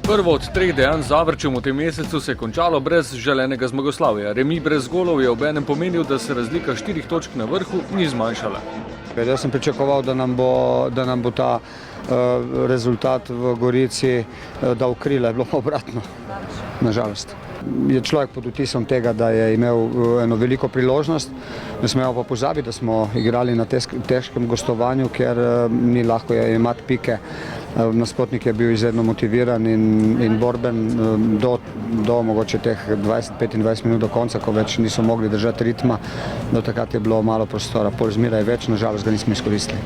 Prvo od treh dejanj z Zavrčem v tem mesecu se je končalo brez želenega zmagoslavja. Remi brez golov je obenem pomenil, da se razlika 4 točk na vrhu ni zmanjšala. Jaz sem pričakoval, da nam bo ta rezultat v Gorici dal krila, je bilo obratno, nažalost. Je človek pod vtisom tega, da je imel eno veliko priložnost, ne smemo pa pozabiti, da smo igrali na težkem gostovanju, ker ni lahko imati pike. Nasprotnik je bil izredno motiviran in borben do mogoče teh 20-25 minut do konca, ko več niso mogli držati ritma. Do takrat je bilo malo prostora, pol zmeraj več, nažalost ga nismo izkoristili.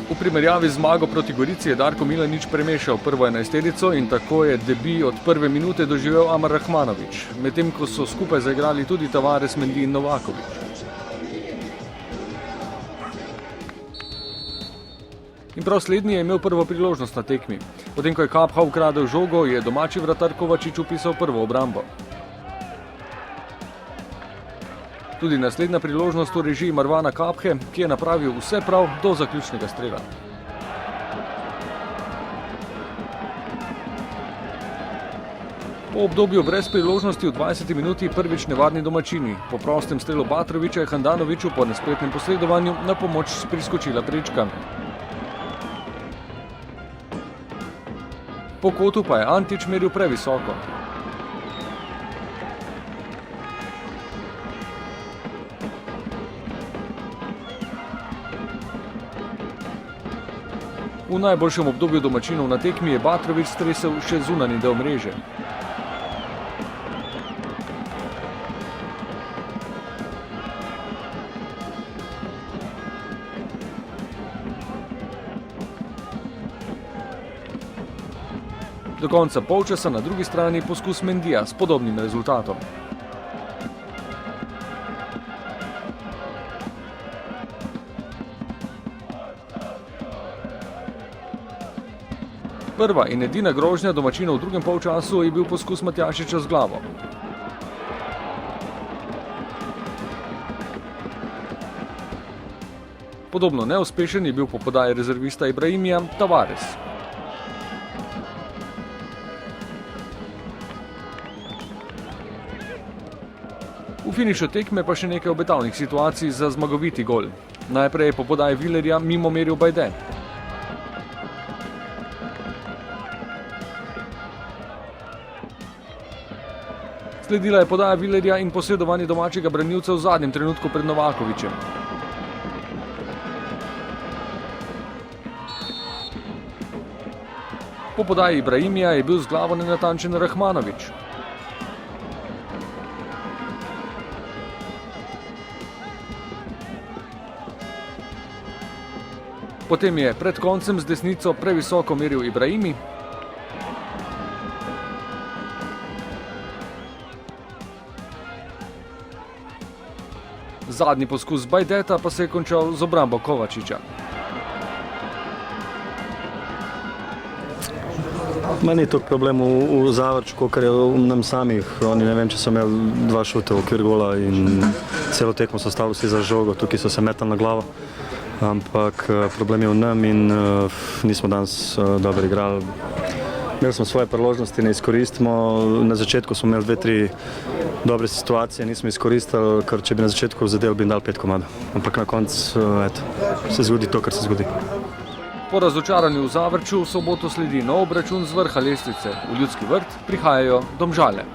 V primerjavi z zmago proti Gorici je Darko Milanič premešal prvo 11-terico in tako je debi od prve minute doživel Amar Rahmanović, medtem ko so skupaj zaigrali tudi Tavares, Mendy in Novaković. In prav slednji je imel prvo priložnost na tekmi. Potem, ko je Kapha ukradel žogo, je domači vratar Kovačič vpisal prvo obrambo. Tudi naslednja priložnost v režiji Marvana Kaphe, ki je napravil vse prav do zaključnega strela. Po obdobju brez priložnosti v 20 minuti prvič nevarni domačini. Po prostem strelu Batrovića je Handanoviću po nespretnem posredovanju na pomoč priskočila prečka. Po kotu pa je Antić meril previsoko. V najboljšem obdobju domačinov na tekmi je Batrović stresel še zunanji del mreže. Do konca polčasa na drugi strani poskus Mendyja s podobnim rezultatom. Prva in edina grožnja domačinov v drugem polčasu je bil poskus Matjašiča z glavo. Podobno neuspešen je bil po podaji rezervista Ibrahimija Tavares. V finišu tekme pa še nekaj obetavnih situacij za zmagoviti gol. Najprej je po podaji Villerja mimo meril Bajde. Sledila je podaja Villerja in posredovanje domačega branilca v zadnjem trenutku pred Novakovićem. Po podaji Ibrahimija je bil z glavo nenatančen Rahmanović. Potem je pred koncem z desnico previsoko meril Ibrahimi. Zadnji poskus Bajdeta pa se je končal z obrambo Kovačiča. Ni toliko problem v Zavrču, kakor je v nam samih. Oni ne vem, če so imeli 2 šute v okvir gola in celo tekmo so stali vsi za žogo, tukaj so se metali na glavo. Ampak problem je v nam in nismo danes dobro igrali. Imeli smo svoje priložnosti, ne izkoristimo. Na začetku smo imeli 2-3 dobre situacije, nismo izkoristili, ker če bi na začetku zadel, bi jim dal 5 komadov. Ampak na koncu se zgodi to, kar se zgodi. Po razočaranju v Zavrču v soboto sledi nov obračun z vrha lestvice. V Ljudski vrt prihajajo Domžale.